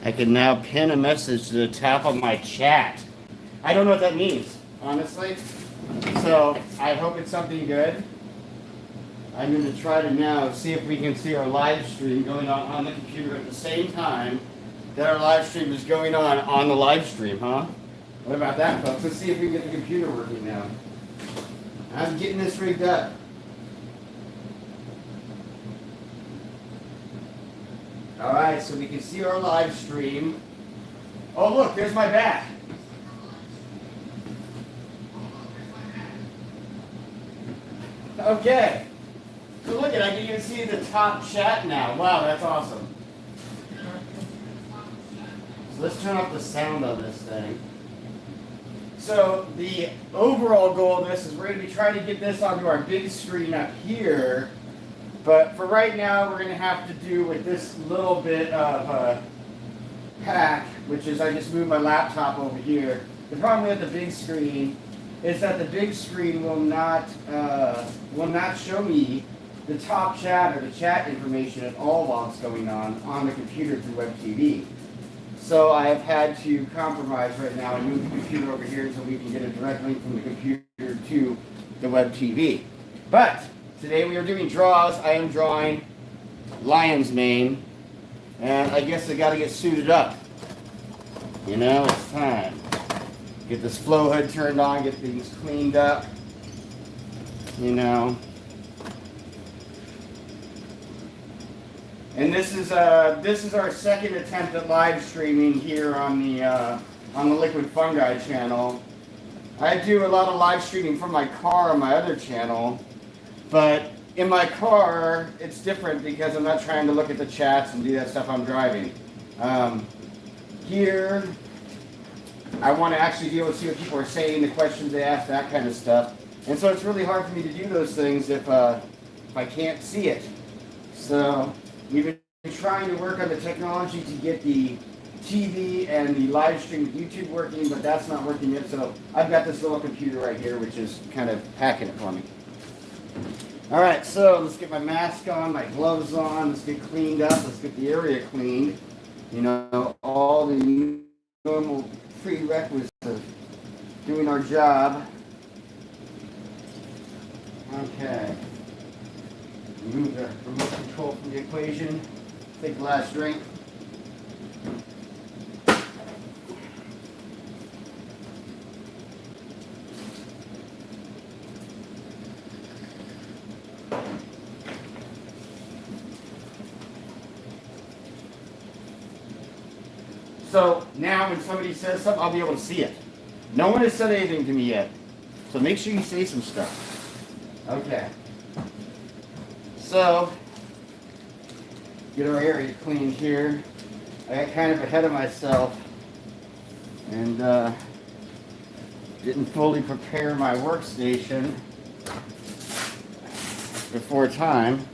I can now pin a message to the top of my chat. I don't know what that means, honestly. So I hope it's something good. I'm going to try to now see if we can see our live stream going on the computer at the same time that our live stream is going on the live stream, huh? What about that, folks? Let's see if we can get the computer working now. I'm getting this rigged up. All right, so we can see our live stream. Oh, look, there's my bat. Okay. So look at, I can even see the top chat now. Wow, that's awesome. So let's turn off the sound on this thing. So the overall goal of this is we're going to be trying to get this onto our big screen up here. But for right now, we're going to have to do with this little bit of a hack, which is I just moved my laptop over here. The problem with the big screen is that the big screen will not show me the top chat or the chat information at all while it's going on the computer through Web TV. So I have had to compromise right now and move the computer over here so we can get a direct link from the computer to the Web TV. But today we are doing draws. I am drawing lion's mane, and I guess I got to get suited up. You know, it's time. Get this flow hood turned on, get things cleaned up. You know. And this is our second attempt at live streaming here on the Liquid Fungi channel. I do a lot of live streaming from my car on my other channel, but in my car it's different because I'm not trying to look at the chats and do that stuff I'm driving. Here, I want to actually be able to see what people are saying, the questions they ask, that kind of stuff. And so it's really hard for me to do those things if I can't see it. So we've been trying to work on the technology to get the TV and the live stream with YouTube working, but that's not working yet. So I've got this little computer right here, which is kind of hacking it for me. All right, so let's get my mask on, my gloves on. Let's get cleaned up. Let's get the area cleaned. You know, all the normal prerequisites of doing our job. Okay. Remove the remote control from the equation. Take the last drink. So now when somebody says something, I'll be able to see it. No one has said anything to me yet. So make sure you say some stuff. Okay. So, get our area cleaned here. I got kind of ahead of myself and didn't fully prepare my workstation before time.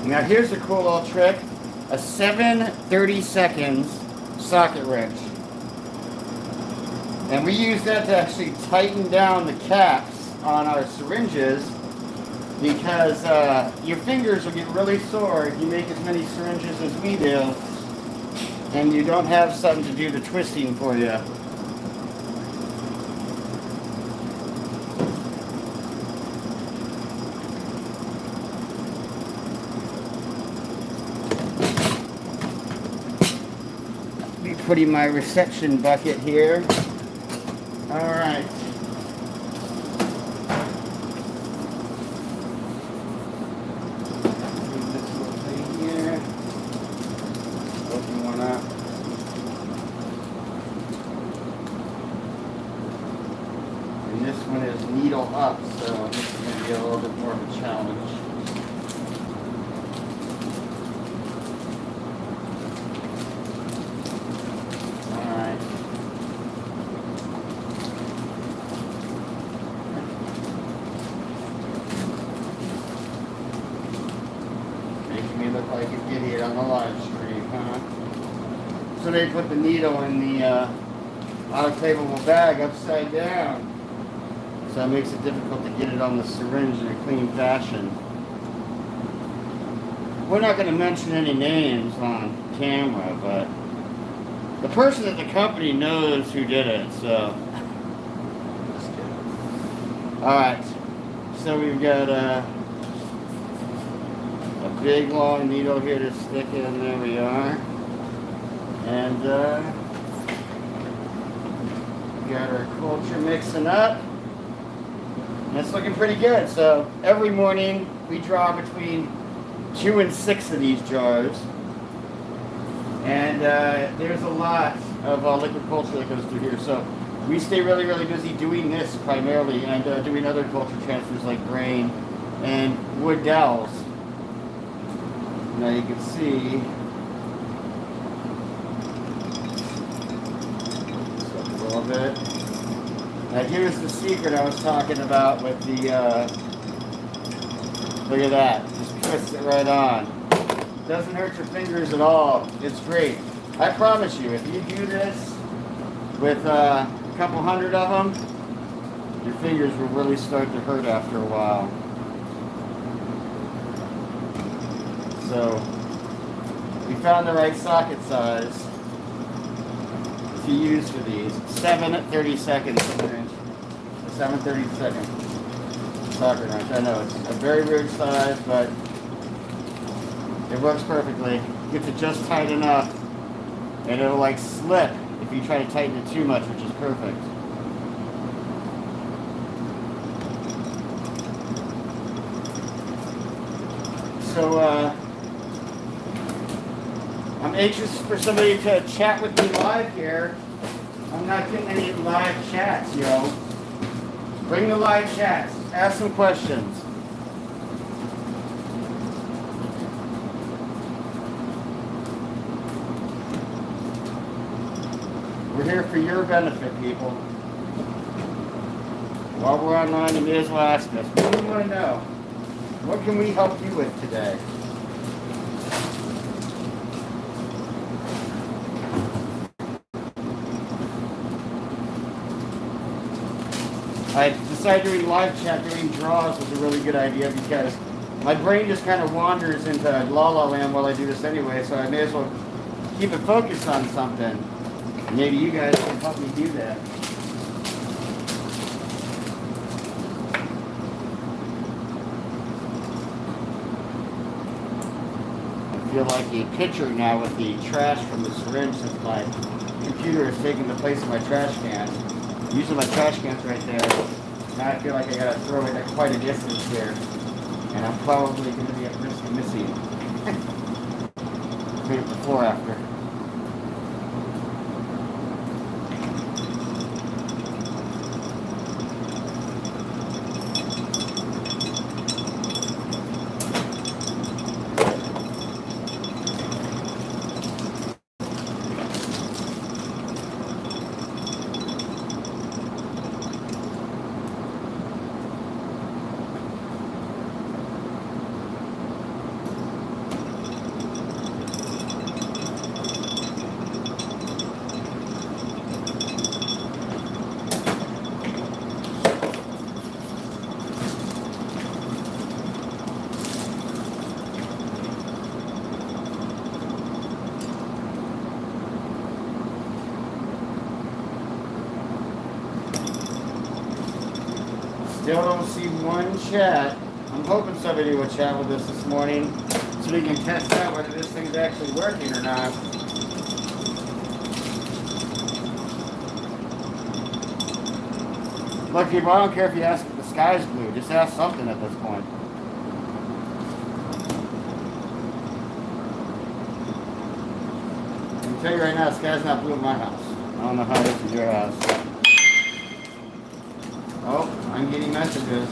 Now here's a cool little trick. A 7 30 seconds socket wrench. And we use that to actually tighten down the caps on our syringes because your fingers will get really sore if you make as many syringes as we do and you don't have something to do the twisting for you. Be putting my reception bucket here. All right. Leave this little thing here. Open one up. And this one is needle up, so this is going to be a little bit more of a challenge. Look like an idiot on the live stream, huh? So they put the needle in the autoclavable bag upside down. So it makes it difficult to get it on the syringe in a clean fashion. We're not going to mention any names on camera, but the person at the company knows who did it, so. Just kidding. Alright, so we've got a big long needle here to stick in. There we are. And got our culture mixing up. And it's looking pretty good. So every morning we draw between 2 and 6 of these jars. And there's a lot of liquid culture that goes through here. So we stay really, really busy doing this primarily and doing other culture transfers like grain and wood dowels. Now you can see a little bit. Now here's the secret I was talking about with the, look at that, just twist it right on. Doesn't hurt your fingers at all. It's great. I promise you, if you do this with a couple hundred of them, your fingers will really start to hurt after a while. So we found the right socket size to use for these. 7 at 30 seconds syringe. 7/32 socket wrench. I know it's a very weird size, but it works perfectly. Gets it just tight enough, and it'll like slip if you try to tighten it too much, which is perfect. So I'm anxious for somebody to chat with me live here. I'm not getting any live chats, yo. Bring the live chats. Ask some questions. We're here for your benefit, people. While we're online, you may as well ask us. What do you want to know? What can we help you with today? I decided doing live chat during draws was a really good idea because my brain just kind of wanders into la la land while I do this anyway, so I may as well keep it focused on something. Maybe you guys can help me do that. I feel like a pitcher now with the trash from the syringe since my computer is taking the place of my trash can. Usually my trash can's right there. Now I feel like I gotta throw it at quite a distance here. And I'm probably gonna be at risk of missing. Clean up the floor after. Still don't see one chat. I'm hoping somebody will chat with us this morning so we can test out whether this thing's actually working or not. Look, people, I don't care if you ask if the sky's blue. Just ask something at this point. I can tell you right now, the sky's not blue at my house. I don't know how it is at your house. Oh, I'm getting messages.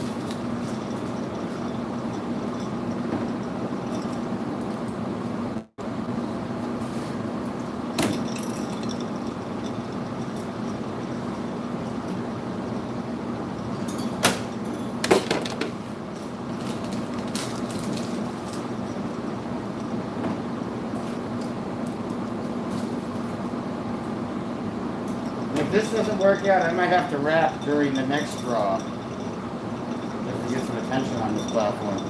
If this doesn't work out, I might have to rap during the next draw. Just to get some attention on this platform.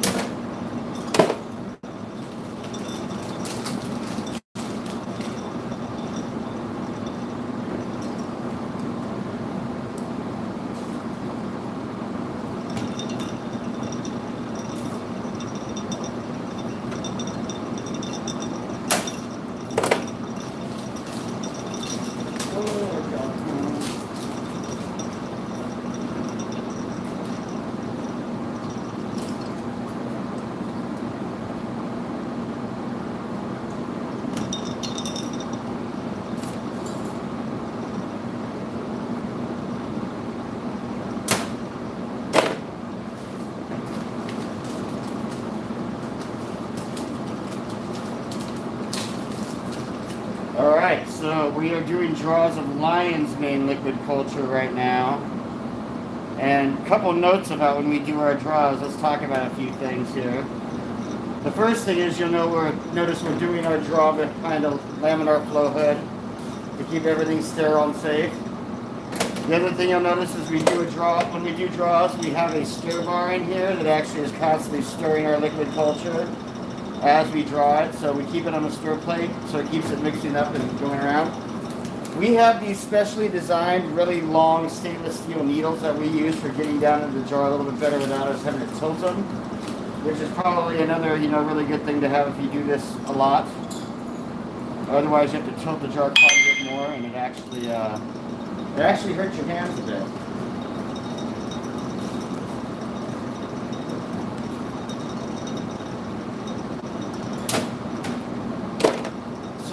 Alright, so we are doing draws of lion's mane liquid culture right now. And a couple notes about when we do our draws. Let's talk about a few things here. The first thing is notice we're doing our draw behind a laminar flow hood to keep everything sterile and safe. The other thing you'll notice is when we do draws, we have a stir bar in here that actually is constantly stirring our liquid culture as we draw it, so we keep it on a stir plate so it keeps it mixing up and going around. We have these specially designed, really long stainless steel needles that we use for getting down into the jar a little bit better without us having to tilt them, which is probably another, really good thing to have if you do this a lot. Otherwise, you have to tilt the jar quite a bit more, and it actually hurts your hands a bit.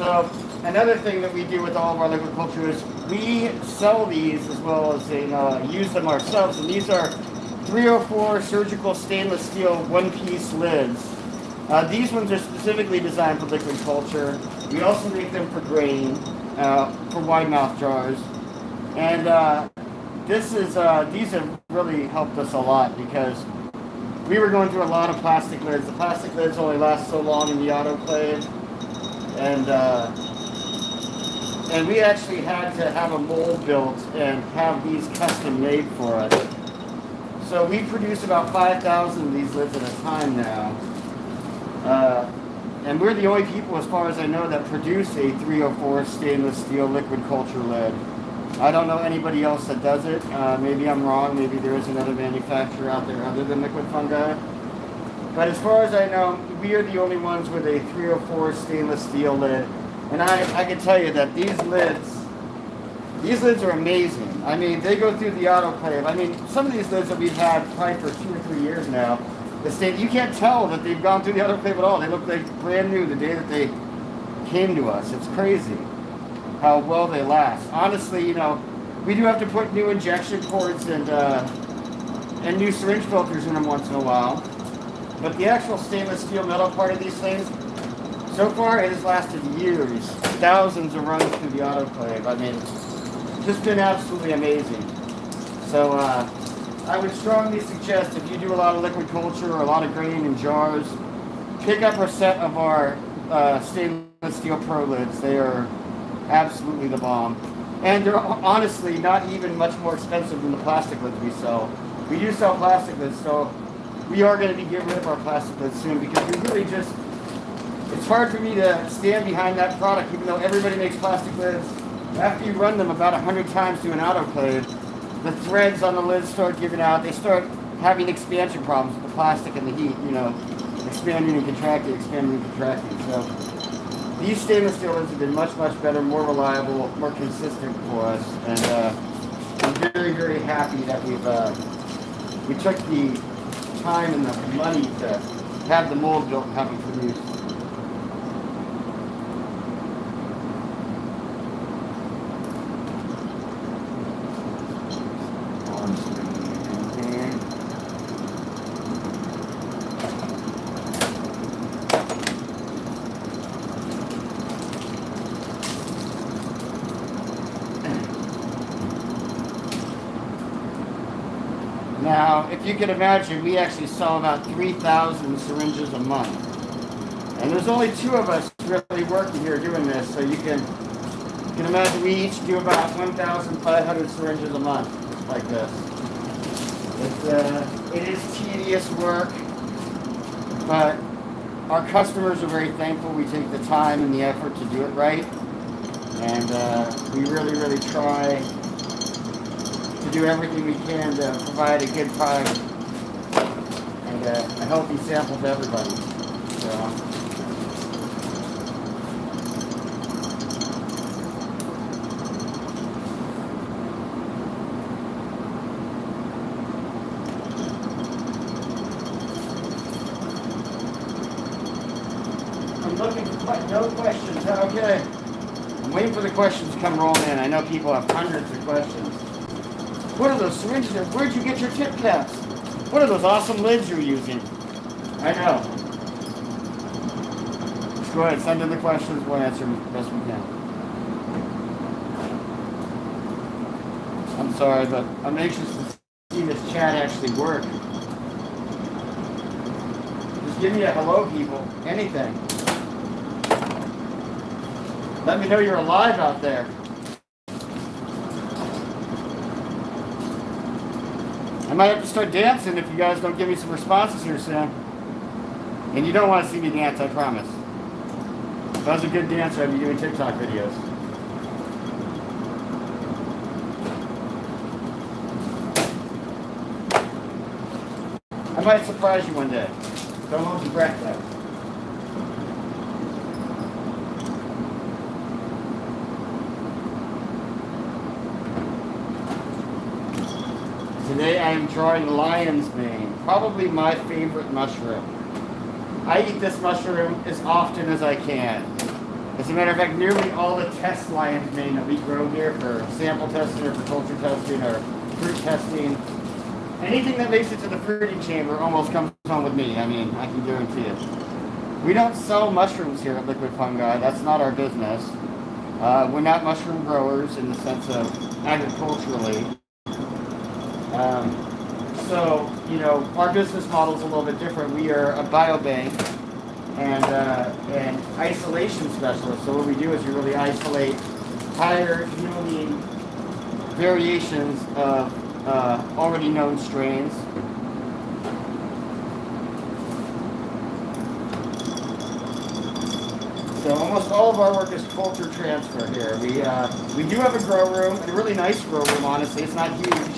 So another thing that we do with all of our liquid culture is we sell these as well as use them ourselves. And these are 304 surgical stainless steel one-piece lids. These ones are specifically designed for liquid culture. We also make them for grain, for wide mouth jars. And these have really helped us a lot because we were going through a lot of plastic lids. The plastic lids only last so long in the autoclave. And we actually had to have a mold built and have these custom made for us. So we produce about 5,000 of these lids at a time now. And we're the only people, as far as I know, that produce a 304 stainless steel liquid culture lid. I don't know anybody else that does it. Maybe I'm wrong. Maybe there is another manufacturer out there other than Liquid Fungi. But as far as I know, we are the only ones with a 304 stainless steel lid. And I can tell you that these lids are amazing. I mean, they go through the autoclave. I mean, some of these lids that we've had probably for 2 or 3 years now, you can't tell that they've gone through the autoclave at all. They look like brand new the day that they came to us. It's crazy how well they last. Honestly, we do have to put new injection ports and new syringe filters in them once in a while. But the actual stainless steel metal part of these things, so far it has lasted years, thousands of runs through the autoclave. I mean, it's just been absolutely amazing. So I would strongly suggest if you do a lot of liquid culture or a lot of grain in jars, pick up a set of our stainless steel pro lids. They are absolutely the bomb. And they're honestly not even much more expensive than the plastic lids we sell. We do sell plastic lids, so we are going to be getting rid of our plastic lids soon because we really it's hard for me to stand behind that product even though everybody makes plastic lids. After you run them about 100 times through an autoclave, the threads on the lids start giving out. They start having expansion problems with the plastic and the heat, you know, expanding and contracting, expanding and contracting. So these stainless steel lids have been much, much better, more reliable, more consistent for us, and I'm very, very happy that we took the time and the money to have the mold built and have them produced. Now, if you can imagine, we actually sell about 3,000 syringes a month. And there's only 2 of us really working here doing this, so you can imagine we each do about 1,500 syringes a month, like this. It is tedious work, but our customers are very thankful we take the time and the effort to do it right. And we really, really try to do everything we can to provide a good product and a healthy sample to everybody. So, I'm looking for no questions. Okay. I'm waiting for the questions to come rolling in. I know people have hundreds of questions. What are those syringes? Where'd you get your tip caps? What are those awesome lids you're using? I know. Just go ahead, send in the questions. We'll answer them as best we can. I'm sorry, but I'm anxious to see this chat actually work. Just give me a hello, people. Anything. Let me know you're alive out there. I might have to start dancing if you guys don't give me some responses here soon. And you don't want to see me dance, I promise. If I was a good dancer, I'd be doing TikTok videos. I might surprise you one day. Don't hold your breath though. Today I am drawing lion's mane, probably my favorite mushroom. I eat this mushroom as often as I can. As a matter of fact, nearly all the test lion's mane that we grow here for sample testing or for culture testing or fruit testing, anything that makes it to the fruiting chamber almost comes home with me. I mean, I can guarantee it. We don't sell mushrooms here at Liquid Fungi. That's not our business. We're not mushroom growers in the sense of agriculturally. So, you know, our business model is a little bit different. We are a biobank and isolation specialist. So what we do is we really isolate higher yielding variations of already known strains. So almost all of our work is culture transfer here. We do have a grow room, a really nice grow room, honestly. It's not huge.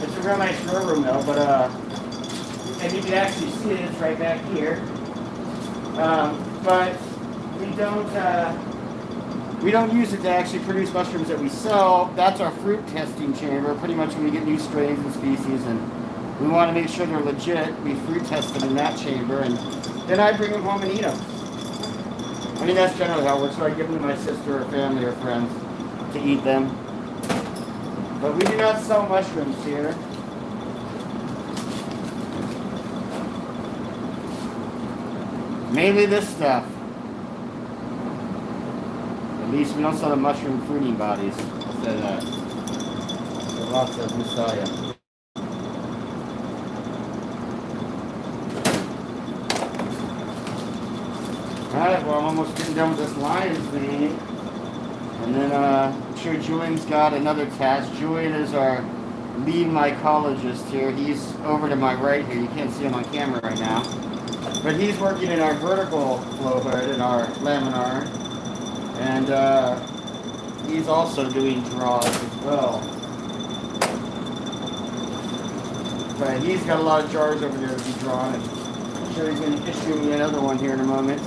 It's a real nice grow room though, but and you can actually see it, it's right back here. But we don't use it to actually produce mushrooms that we sell. That's our fruit testing chamber. Pretty much when we get new strains and species and we want to make sure they're legit, we fruit test them in that chamber and then I bring them home and eat them. I mean, that's generally how it works. So I give them to my sister or family or friends to eat them. But we do not sell mushrooms here. Mainly this stuff. At least we don't sell the mushroom fruiting bodies. I'll say that. So lots of Messiah. Alright, well I'm almost getting done with this lion's mane. And then I'm sure Julian's got another task. Julian is our lead mycologist here. He's over to my right here. You can't see him on camera right now. But he's working in our vertical flow hood, in our laminar. And he's also doing draws as well. But he's got a lot of jars over there to be drawn, and I'm sure he's going to issue me another one here in a moment.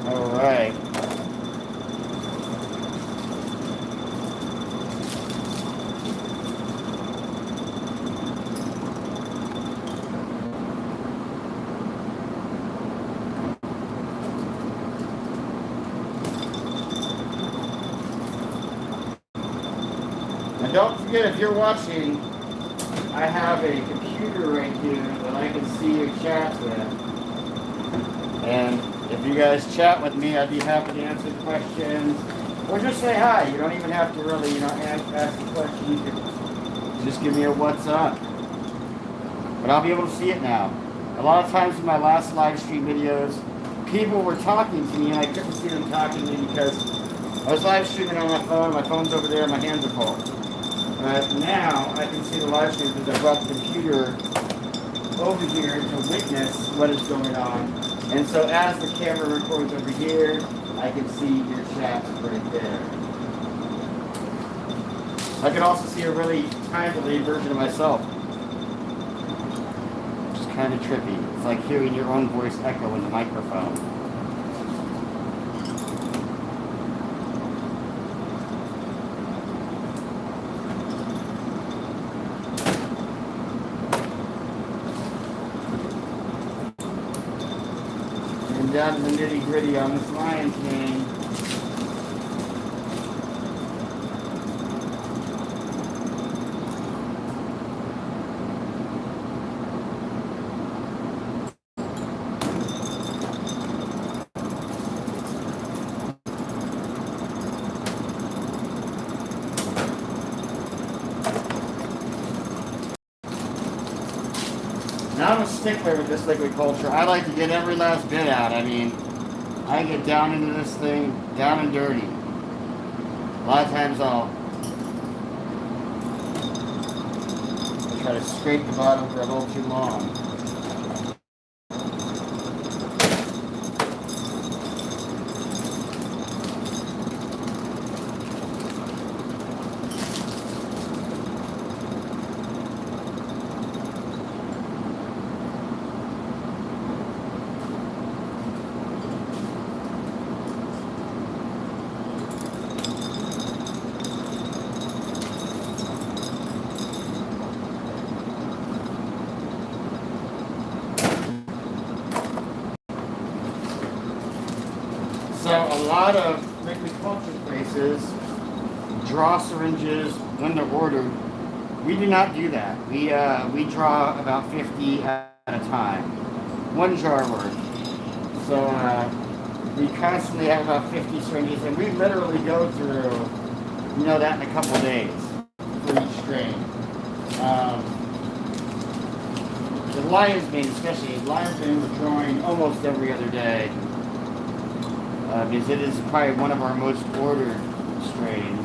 All right. And don't forget, if you're watching, I have a computer right here that I can see your chats with. And if you guys chat with me, I'd be happy to answer questions. Or just say hi. You don't even have to really, ask a question. You can just give me a what's up. But I'll be able to see it now. A lot of times in my last live stream videos, people were talking to me and I couldn't see them talking to me because I was live streaming on my phone's over there, my hands are full. But now I can see the live stream because I brought the computer over here to witness what is going on. And so as the camera records over here, I can see your chats right there. I can also see a really time delayed version of myself. Which is kind of trippy. It's like hearing your own voice echo in the microphone. Down to the nitty gritty on this Lion King. Now I'm a stickler with this liquid culture. I like to get every last bit out. I mean, I get down into this thing, down and dirty. A lot of times I'll try to scrape the bottom for a little too long. So a lot of liquid culture places draw syringes when they're ordered. We do not do that. We draw about 50 at a time, one jar worth. So we constantly have about 50 syringes, and we literally go through, that in a couple of days for each strain. The lion's mane, especially, lion's mane, we're drawing almost every other day. Because it is probably one of our most ordered strains.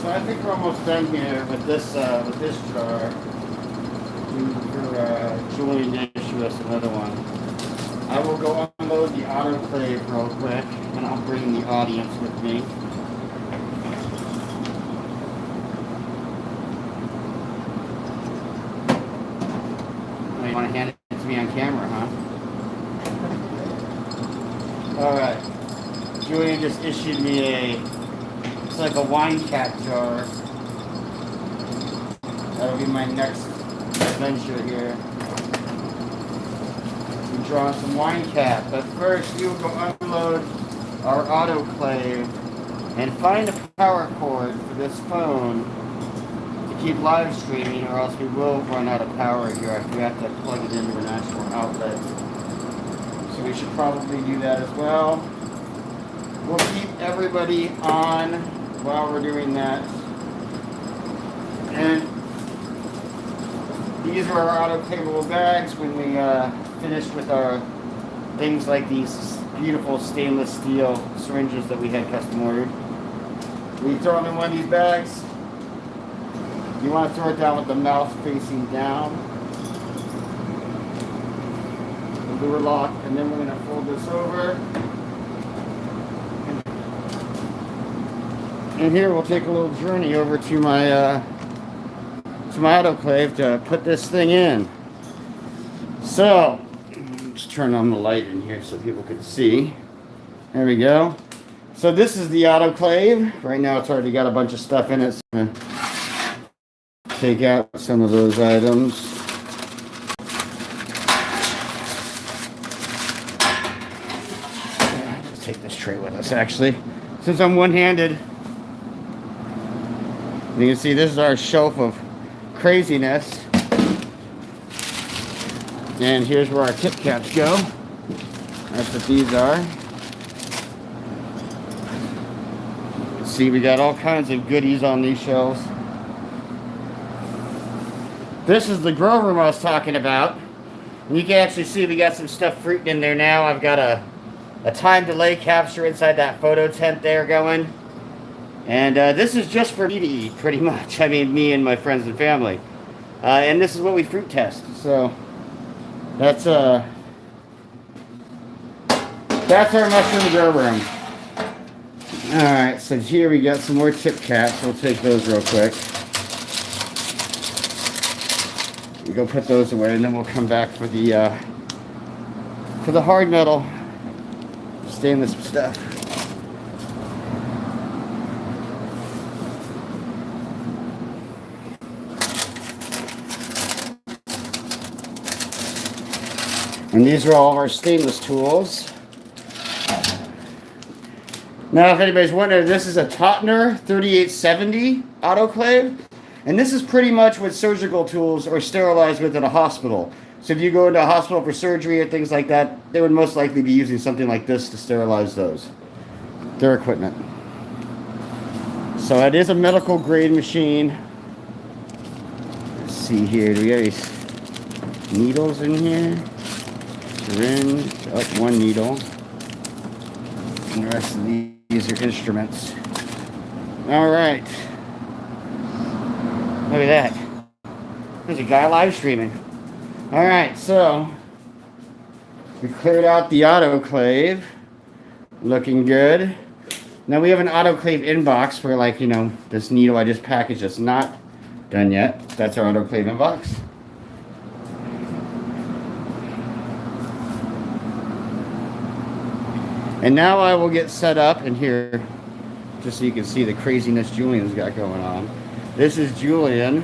So I think we're almost done here with this jar. For Julian to issue us another one. I will go unload the autoclave real quick, and I'll bring the audience with me. Oh, you want to hand it to me on camera, huh? Alright. Julian just issued me it's like a wine cap jar. That'll be my next adventure here. I'm drawing some wine cap, but first we will go unload our autoclave and find a power cord for this phone to keep live streaming, or else we will run out of power here if we have to plug it into an actual outlet. So we should probably do that as well. We'll keep everybody on while we're doing that. And these are our autoclavable bags when we finish with our things like these beautiful stainless steel syringes that we had custom ordered. We throw them in one of these bags. You want to throw it down with the mouth facing down. The lure lock, and then we're going to fold this over. And here we'll take a little journey over to my autoclave to put this thing in. So, let's turn on the light in here so people can see. There we go. So this is the autoclave. Right now it's already got a bunch of stuff in it. So I'm going to take out some of those items. Let's take this tray with us actually. Since I'm one-handed, you can see this is our shelf of craziness. And here's where our tip caps go. That's what these are. See, we got all kinds of goodies on these shelves. This is the grow room I was talking about. And you can actually see we got some stuff fruiting in there now. I've got a time delay capture inside that photo tent there going. And this is just for me to eat, pretty much. I mean, me and my friends and family. And this is what we fruit test. So that's our mushroom grow room. Alright, so here we got some more tip caps. We'll take those real quick. We go put those away, and then we'll come back for the hard metal stainless stuff. And these are all of our stainless tools. Now, if anybody's wondering, this is a Totner 3870 autoclave. And this is pretty much what surgical tools are sterilized with in a hospital. So if you go into a hospital for surgery or things like that, they would most likely be using something like this to sterilize their equipment. So it is a medical grade machine. Let's see here, do we have any needles in here? Syringe, one needle. And the rest of these are instruments. All right. Look at that. There's a guy live streaming. All right, so we cleared out the autoclave. Looking good. Now we have an autoclave inbox for, like, you know, this needle I just packaged that's not done yet. That's our autoclave inbox. And now I will get set up in here just so you can see the craziness Julian's got going on. This is Julian,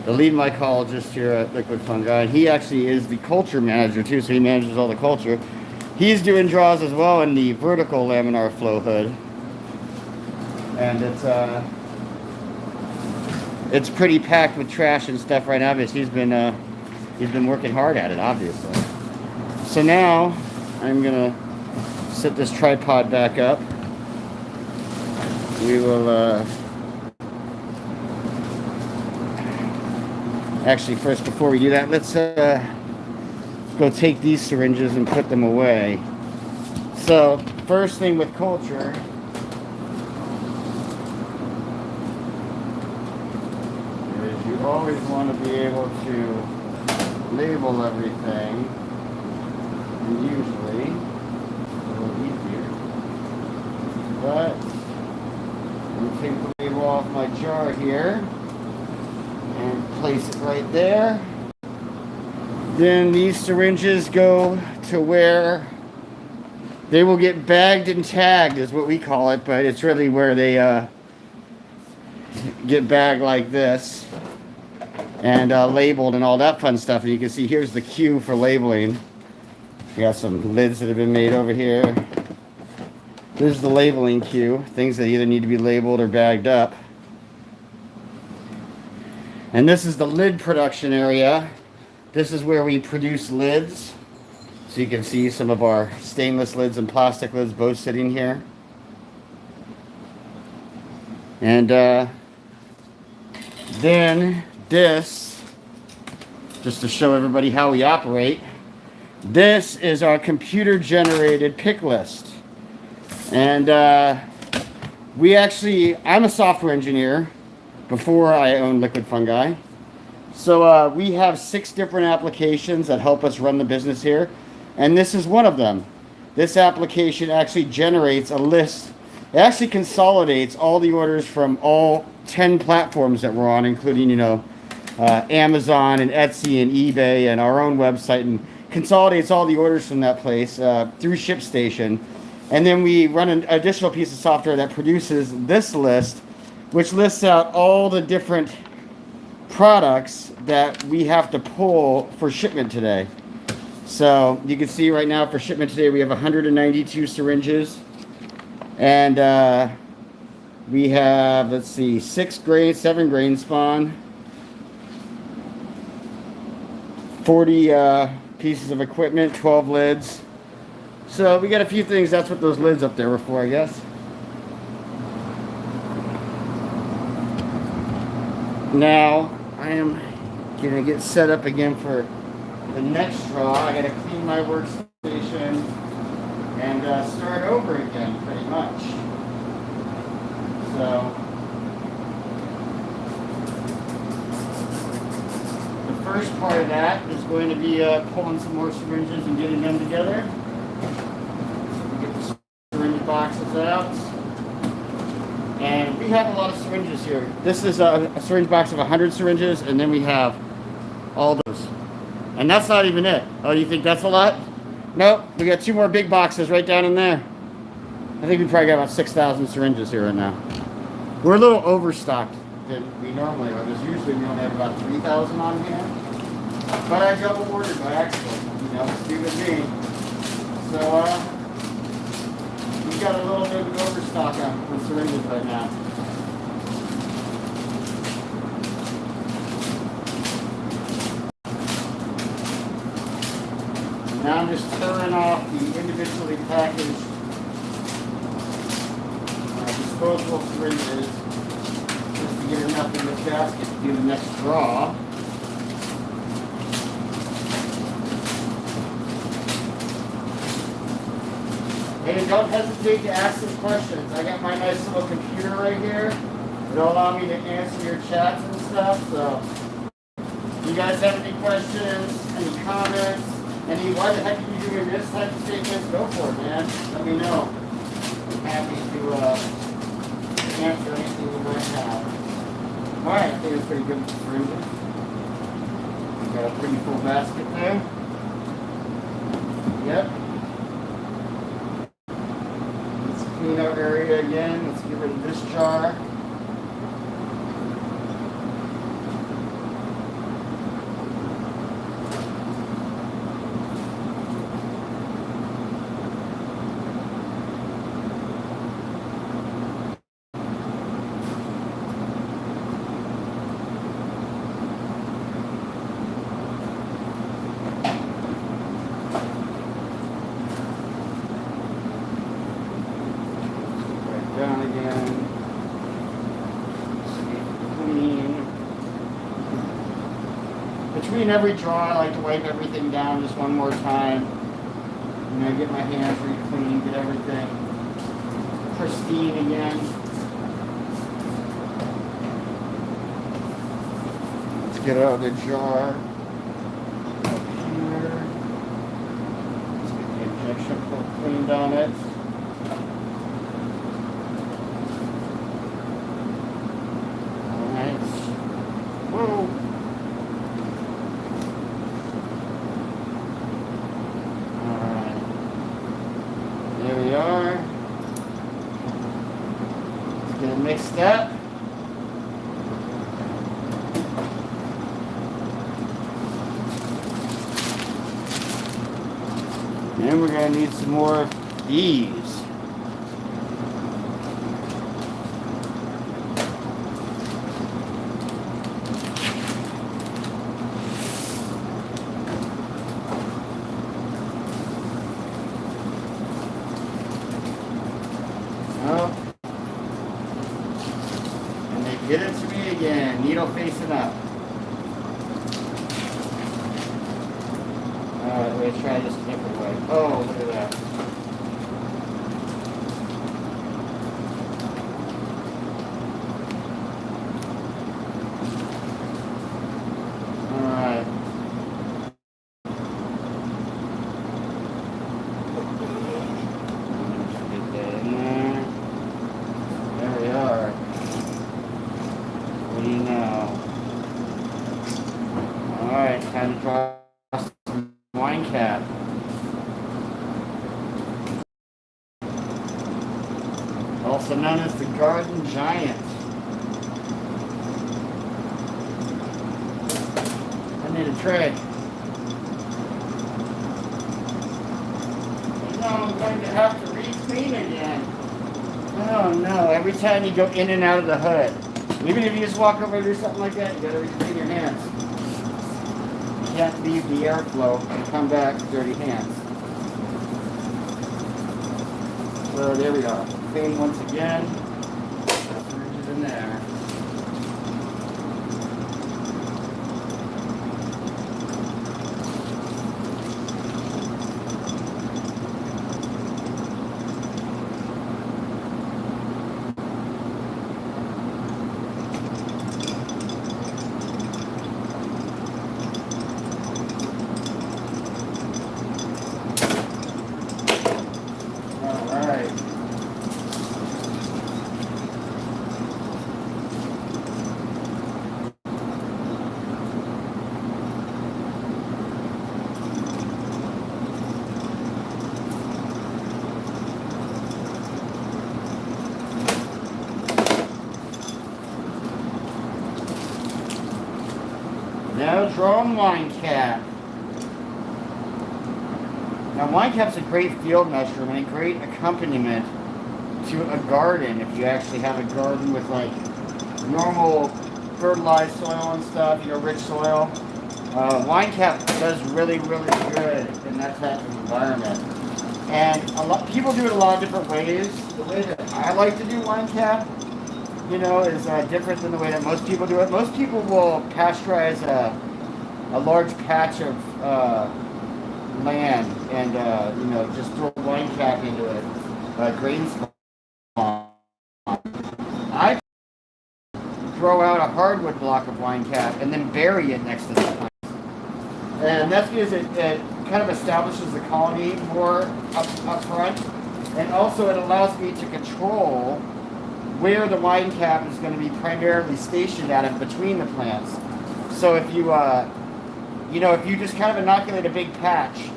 the lead mycologist here at Liquid Fungi. And he actually is the culture manager too, so he manages all the culture. He's doing draws as well in the vertical laminar flow hood. And it's pretty packed with trash and stuff right now because he's been working hard at it, obviously. So now I'm gonna set this tripod back up. We will actually, first, before we do that, let's go take these syringes and put them away. So first thing with culture is you always want to be able to label everything. And usually, a little easier. But, I'm going to take the label off my jar here and place it right there. Then these syringes go to where they will get bagged and tagged, is what we call it, but it's really where they get bagged like this and labeled and all that fun stuff. And you can see here's the queue for labeling. We got some lids that have been made over here. This is the labeling queue, things that either need to be labeled or bagged up. And this is the lid production area. This is where we produce lids. So you can see some of our stainless lids and plastic lids both sitting here. And then this, just to show everybody how we operate, this is our computer generated pick list. And I'm a software engineer before I owned Liquid Fungi. So we have 6 different applications that help us run the business here. And this is one of them. This application actually generates a list. It actually consolidates all the orders from all 10 platforms that we're on, including, Amazon and Etsy and eBay and our own website, and consolidates all the orders from that place through ShipStation. And then we run an additional piece of software that produces this list, which lists out all the different products that we have to pull for shipment today. So you can see right now for shipment today we have 192 syringes, and we have, let's see, 7 grain spawn, 40 pieces of equipment, 12 lids. So we got a few things. That's what those lids up there were for, I guess. Now I am gonna get set up again for the next draw. I gotta clean my workstation and start over again, pretty much. So the first part of that is going to be pulling some more syringes and getting them together. So we get the syringe boxes out. And we have a lot of syringes here. This is a syringe box of 100 syringes, and then we have all those. And that's not even it. Oh, you think that's a lot? Nope, we got 2 more big boxes right down in there. I think we probably got about 6,000 syringes here right now. We're a little overstocked than we normally are. There's usually we only have about 3,000 on hand. But I double ordered by accident. Stupid me. So, we got a little bit of an overstock on syringes right now. Now I'm just tearing off the individually packaged disposable syringes just to get enough in this basket to do the next draw. Hey, don't hesitate to ask some questions. I got my nice little computer right here. It'll allow me to answer your chats and stuff. So, if you guys have any questions, any comments, why the heck are you doing this type of statements? Go for it, man. Let me know. I'm happy to answer anything you might have. Alright, I think it's pretty good with the syringes. We got a pretty full basket there. Yep. Clean our area again. Let's get rid of this jar. Down again. Clean. Between every draw, I like to wipe everything down just one more time. Get my hands re-clean, get everything pristine again. Let's get out of the jar. Up here. Let's cleaned on it. Alright. Whoa. Alright. There we are. Let's get it mixed up. And we're going to need some more of these. Oh. And they did it to me again, needle facing up. Alright, let's try this a different way. Oh, look at that. Alright. Get that in there. There we are. What do you know? Alright, time to draw wine cap. Also known as the garden giant. I need a tray. No, I'm going to have to re-clean again. Oh no, every time you go in and out of the hood. Even if you just walk over and do something like that, you gotta re-clean your hands. Can't leave the airflow and come back with dirty hands. So there we are. Clean once again. Syringes in there. Now drawing wine cap. Now wine cap's a great field mushroom and a great accompaniment to a garden if you actually have a garden with like normal fertilized soil and stuff, you know, rich soil. Wine cap does really, really good in that type of environment. And people do it a lot of different ways. The way that I like to do wine cap, you know, is different than the way that most people do it. Most people will pasteurize a large patch of land and, you know, just throw wine cap into it, grain spawn. I throw out a hardwood block of wine cap and then bury it next to the plant. And that's because it kind of establishes the colony more up front, and also it allows me to control where the wine cap is going to be primarily stationed at in between the plants. So if you, you know, if you just kind of inoculate a big patch,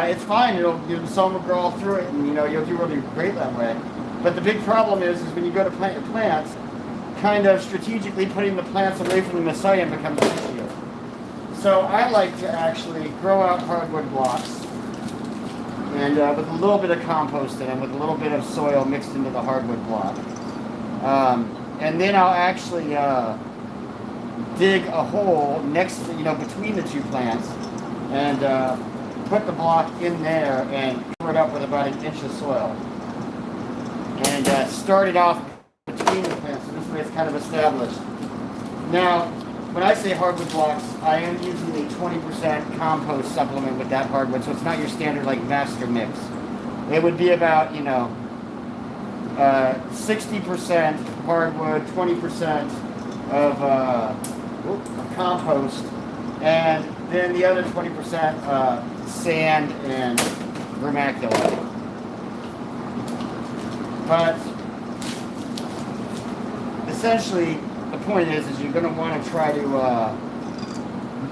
it's fine. The sun will grow all through it, and you know you'll do really great that way. But the big problem is when you go to plant your plants, kind of strategically putting the plants away from the mycelium becomes an issue. So I like to actually grow out hardwood blocks, and with a little bit of compost in them, with a little bit of soil mixed into the hardwood block. And then I'll actually dig a hole next to, you know, between the two plants, and put the block in there and cover it up with about an inch of soil. And start it off between the plants, so this way it's kind of established. Now, when I say hardwood blocks, I am using a 20% compost supplement with that hardwood, so it's not your standard like master mix. It would be about, you know, 60% hardwood, 20% of compost, and then the other 20% sand and vermiculite. But essentially, the point is you're going to want to try to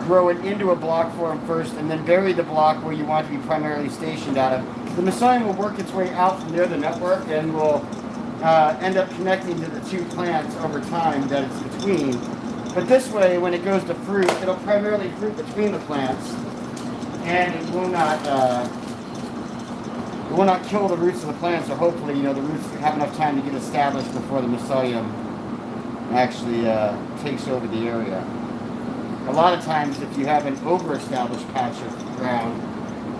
grow it into a block form first, and then bury the block where you want to be primarily stationed out of. The Messiah will work its way out from near the network and will end up connecting to the two plants over time that it's between. But this way, when it goes to fruit, it'll primarily fruit between the plants, and it will not kill the roots of the plant. So hopefully, the roots have enough time to get established before the Messiah actually takes over the area. A lot of times, if you have an over-established patch of ground,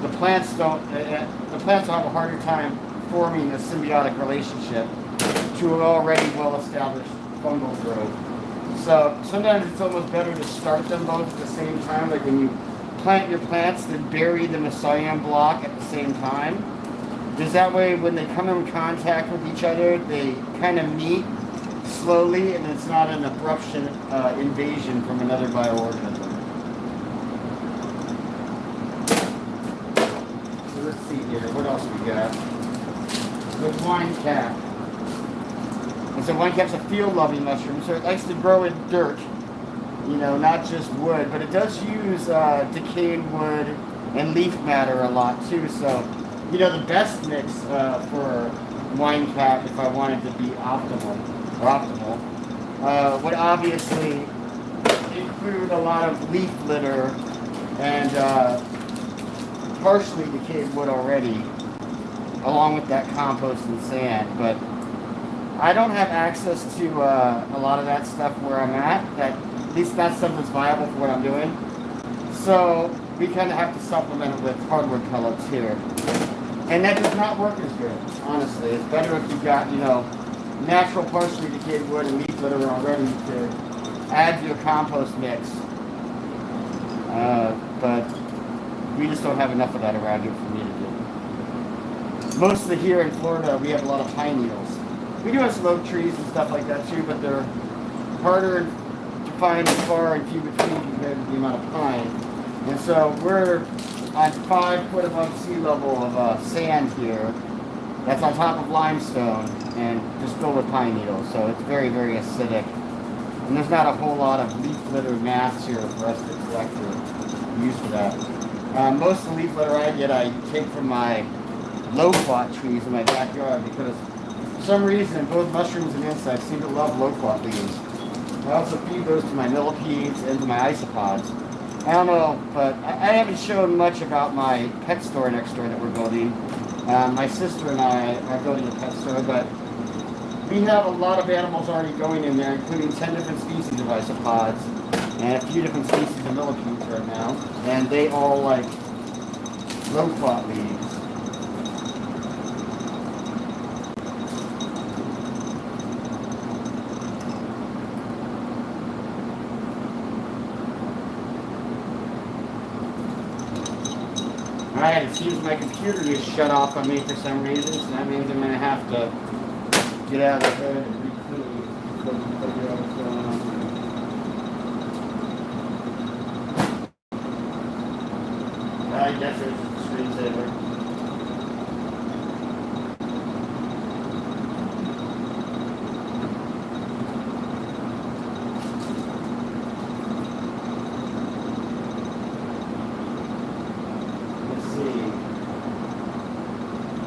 the plants will have a harder time forming a symbiotic relationship to an already well-established fungal growth. So sometimes it's almost better to start them both at the same time, like when you plant your plants, then bury the Messiah block at the same time. Because that way, when they come in contact with each other, they kind of meet slowly, and it's not an abrupt invasion from another bioorganism. So let's see here, what else we got? The wine cap. And so wine cap's a field-loving mushroom, so it likes to grow in dirt, not just wood, but it does use decayed wood and leaf matter a lot too. So, the best mix for wine cap, if I wanted to be optimal, would obviously include a lot of leaf litter and partially decayed wood already, along with that compost and sand. But I don't have access to a lot of that stuff where I'm at. At least that stuff is viable for what I'm doing. So we kind of have to supplement it with hardwood pellets here. And that does not work as good, honestly. It's better if you've got, natural partially decayed wood and leaf litter already to add to your compost mix. But we just don't have enough of that around here for me to do. Mostly here in Florida, we have a lot of pine needles. We do have some oak trees and stuff like that too, but they're harder to find and far and few between compared to the amount of pine. And so we're on 5 foot above sea level of sand here. That's on top of limestone and just filled with pine needles. So it's very, very acidic. And there's not a whole lot of leaf litter mass here for us to collect or use for that. Most of the leaf litter I get, I take from my loquat trees in my backyard because for some reason both mushrooms and insects seem to love loquat leaves. I also feed those to my millipedes and to my isopods. I don't know, but I haven't shown much about my pet store next door that we're building. My sister and I are building a pet store, but we have a lot of animals already going in there, including 10 different species of isopods and a few different species of millipedes right now, and they all like loquat leaves. Alright, it seems my computer is shut off on me for some reason, so that means I'm going to have to get out of bed and figure out what's going on. I guess it's a screensaver.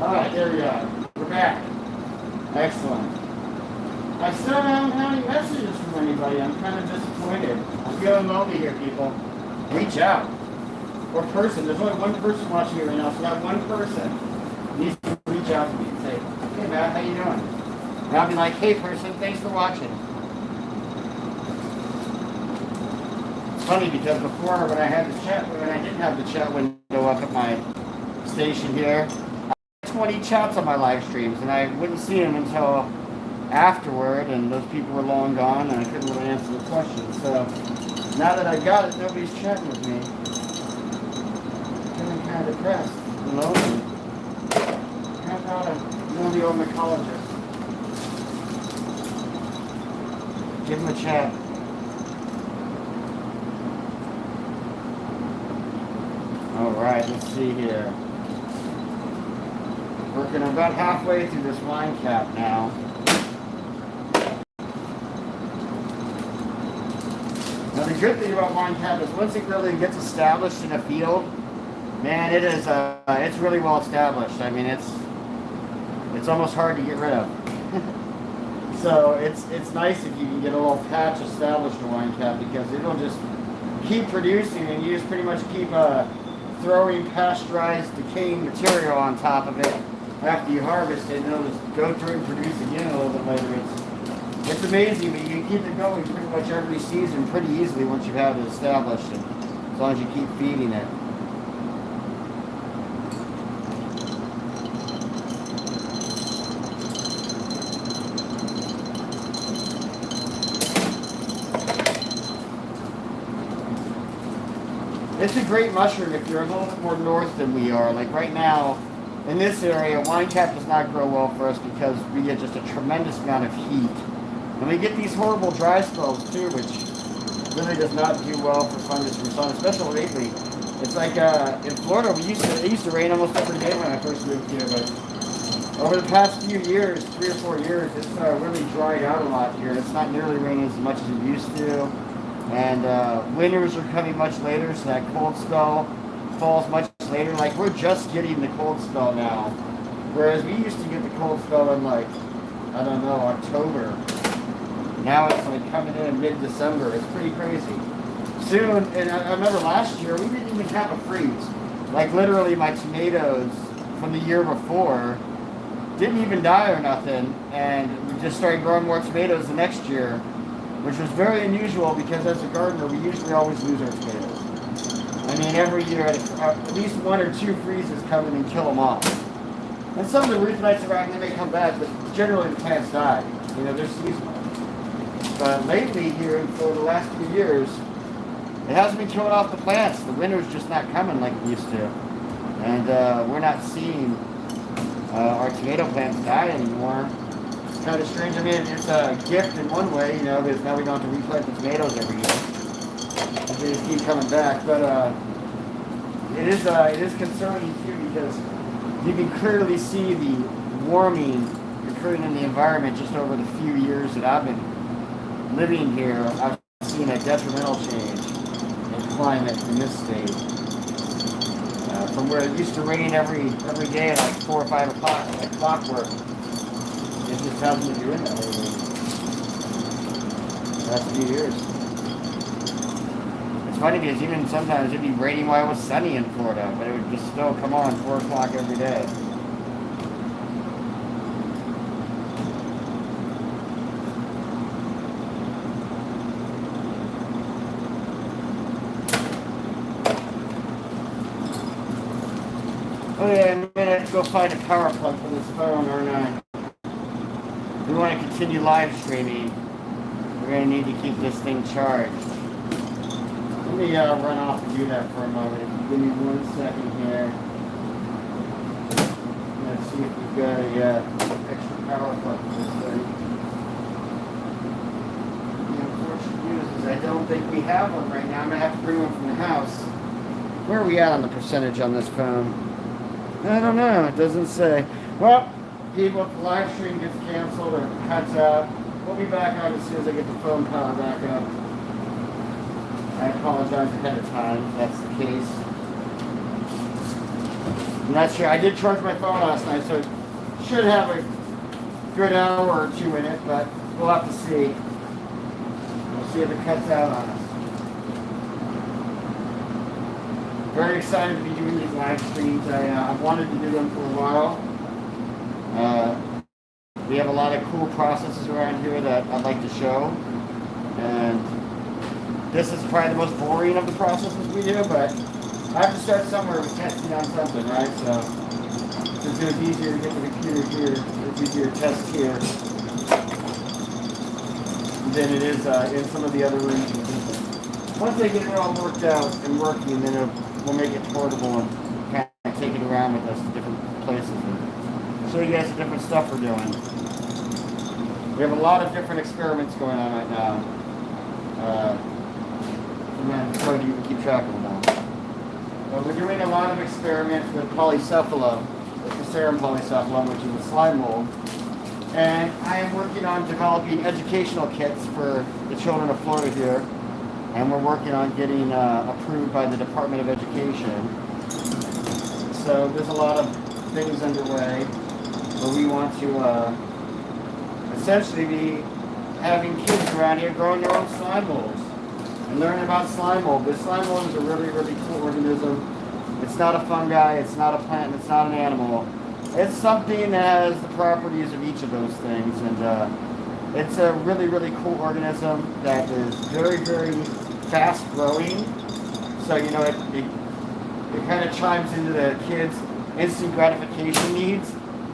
Alright, there we are. We're back. Excellent. I still haven't had any messages from anybody. I'm kind of disappointed. I'm feeling lonely here, people. Reach out. Or person. There's only one person watching me right now, so that one person needs to reach out to me and say, hey, Matt, how you doing? And I'll be like, hey, person, thanks for watching. It's funny because before, when I didn't have the chat window up at my station here, 20 chats on my live streams, and I wouldn't see them until afterward, and those people were long gone, and I couldn't really answer the questions. So now that I got it, nobody's chatting with me. I'm kind of depressed and lonely. I'm not a lonely old mycologist. Give him a chat. All right, let's see here. Working about halfway through this wine cap now. Now the good thing about wine cap is once it really gets established in a field, man, it is it's really well established. I mean, it's almost hard to get rid of. So it's nice if you can get a little patch established in wine cap because it'll just keep producing, and you just pretty much keep throwing pasteurized, decaying material on top of it after you harvest it, and it'll just go through and produce again a little bit later. It's amazing, but you can keep it going pretty much every season pretty easily once you have it established, and as long as you keep feeding it. It's a great mushroom if you're a little bit more north than we are. Like right now, in this area, wine cap does not grow well for us because we get just a tremendous amount of heat. And we get these horrible dry spells too, which really does not do well for fungus from sun, especially lately. It's like in Florida, it used to rain almost every day when I first moved here, but over the past few years, 3 or 4 years, it's really dried out a lot here. It's not nearly raining as much as it used to. And winters are coming much later, so that cold spell falls much later. Like, we're just getting the cold spell now. Whereas we used to get the cold spell in, like, I don't know, October. Now it's like coming in mid-December. It's pretty crazy. Soon, and I remember last year, we didn't even have a freeze. Like, literally, my tomatoes from the year before didn't even die or nothing. And we just started growing more tomatoes the next year, which was very unusual because as a gardener, we usually always lose our tomatoes. I mean, every year, at least 1 or 2 freezes come in and kill them off. And some of the root lights around, they may come back, but generally the plants die. You know, they're seasonal. But lately here, for the last few years, it hasn't been killing off the plants. The winter's just not coming like it used to. And we're not seeing our tomato plants die anymore. It's kind of strange. I mean, it's a gift in one way, you know, because now we don't have to replant the tomatoes every year. They just keep coming back. But it is concerning too because you can clearly see the warming occurring in the environment just over the few years that I've been living here. I've seen a detrimental change in climate in this state. From where it used to rain every day at like 4 or 5 o'clock, like clockwork. It just hasn't been doing that lately. The last few years. It's funny because even sometimes it'd be raining while it was sunny in Florida, but it would just still come on 4 o'clock every day. Oh yeah, I'm gonna go find a power plug for this phone, or not. If we want to continue live streaming, we're gonna need to keep this thing charged. Let me run off and do that for a moment. If you give me 1 second here. Let's see if we've got a extra power plug for this thing. The unfortunate news is I don't think we have one right now. I'm gonna have to bring one from the house. Where are we at on the percentage on this phone? I don't know. It doesn't say. Well, people, if the live stream gets canceled or cuts out, we'll be back on as soon as I get the phone power back up. I apologize ahead of time if that's the case. I'm not sure. I did charge my phone last night, so it should have a good hour or 2 in it, but we'll have to see. We'll see if it cuts out on us. Very excited to be doing these live streams. I've wanted to do them for a while. We have a lot of cool processes around here that I'd like to show. And this is probably the most boring of the processes we do, but I have to start somewhere with testing on something, right? So since it was easier to get the computer here, it's easier to test here than it is in some of the other rooms. Once they get it all worked out and working, then we'll make it portable and kind of take it around with us to different places and show you guys the different stuff we're doing. We have a lot of different experiments going on right now. And it's hard to even keep track of them all. But we're doing a lot of experiments with polycephala the serum polycephalum, which is a slime mold. And I am working on developing educational kits for the children of Florida here. And we're working on getting approved by the Department of Education. So there's a lot of things underway where we want to essentially be having kids around here growing their own slime molds and learning about slime mold. This slime mold is a really, really cool organism. It's not a fungi, it's not a plant, and it's not an animal. It's something that has the properties of each of those things, and it's a really, really cool organism that is very, very fast growing. So, you know, it kind of chimes into the kids' instant gratification needs,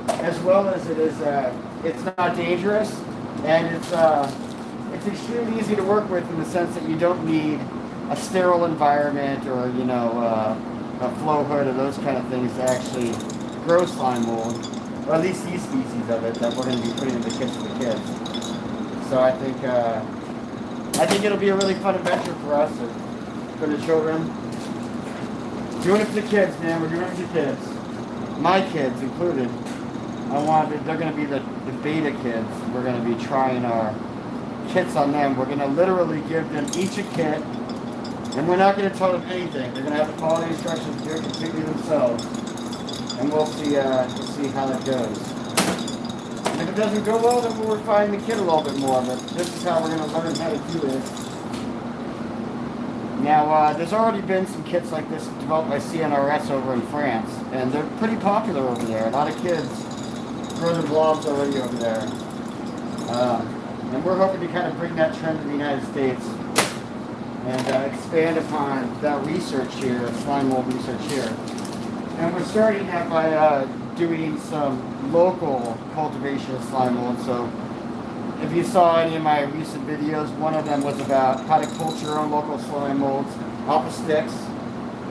as well as it's not dangerous, and it's extremely easy to work with in the sense that you don't need a sterile environment or, you know, a flow hood or those kind of things to actually grow slime mold, or at least these species of it that we're going to be putting in the kits for the kids. So I think it'll be a really fun adventure for us and for the children. Doing it for the kids, man. We're doing it for the kids. My kids included. They're going to be the beta kids. We're going to be trying our kits on them. We're going to literally give them each a kit, and we're not going to tell them anything. They're going to have the quality instructions do it completely themselves, and we'll see how that goes. And if it doesn't go well, then we'll refine the kit a little bit more, but this is how we're going to learn how to do this. Now, there's already been some kits like this developed by CNRS over in France, and they're pretty popular over there. A lot of kids grow their blobs already over there. And we're hoping to kind of bring that trend to the United States and expand upon that research here, slime mold research here. And we're starting that by doing some local cultivation of slime mold. So if you saw any of my recent videos, one of them was about how to culture your own local slime molds off of sticks.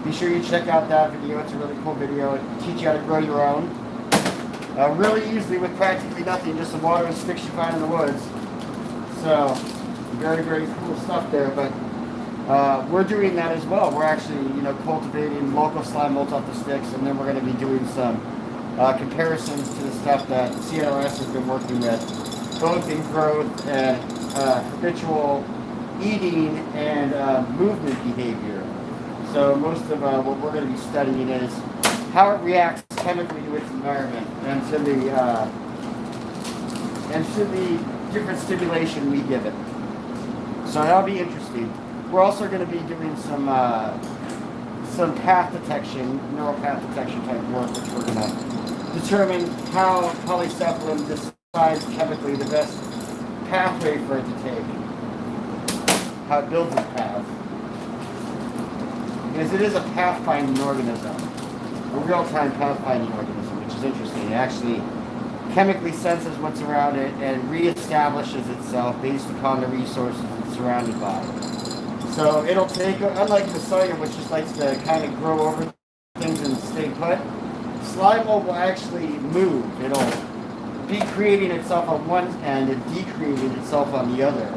Be sure you check out that video. It's a really cool video. It teaches you how to grow your own. Really easily with practically nothing, just some water and sticks you find in the woods. So, very, very cool stuff there. But we're doing that as well. We're actually, you know, cultivating local slime molds off the sticks, and then we're going to be doing some comparisons to the stuff that CNRS has been working with, both in growth and habitual eating and movement behavior. So most of what we're going to be studying is how it reacts chemically to its environment and to the different stimulation we give it. So that'll be interesting. We're also going to be doing some path detection, neural path detection type work, which we're going to determine how polycephalum decides chemically the best pathway for it to take, how it builds its path. Because it is a pathfinding organism, a real-time pathfinding organism, which is interesting. It actually chemically senses what's around it and reestablishes itself based upon the resources it's surrounded by. So it'll take, unlike the cellular, which just likes to kind of grow over things and stay put, slime mold will actually move. It'll be creating itself on one end and decreating itself on the other.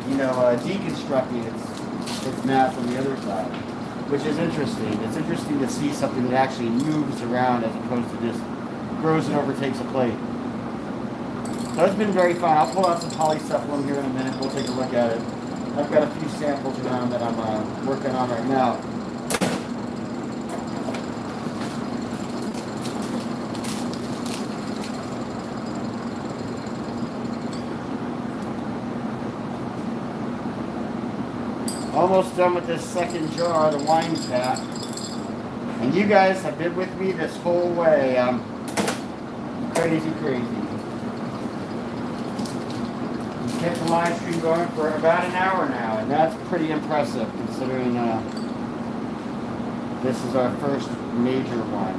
You know, deconstructing its mass on the other side, which is interesting. It's interesting to see something that actually moves around as opposed to just grows and overtakes a plate. So it's been very fun. I'll pull out some polycephalum here in a minute. We'll take a look at it. I've got a few samples around that I'm working on right now. Almost done with this second jar, the wine tap. And you guys have been with me this whole way. I'm crazy. Kept the live stream going for about an hour now, and that's pretty impressive considering this is our first major one.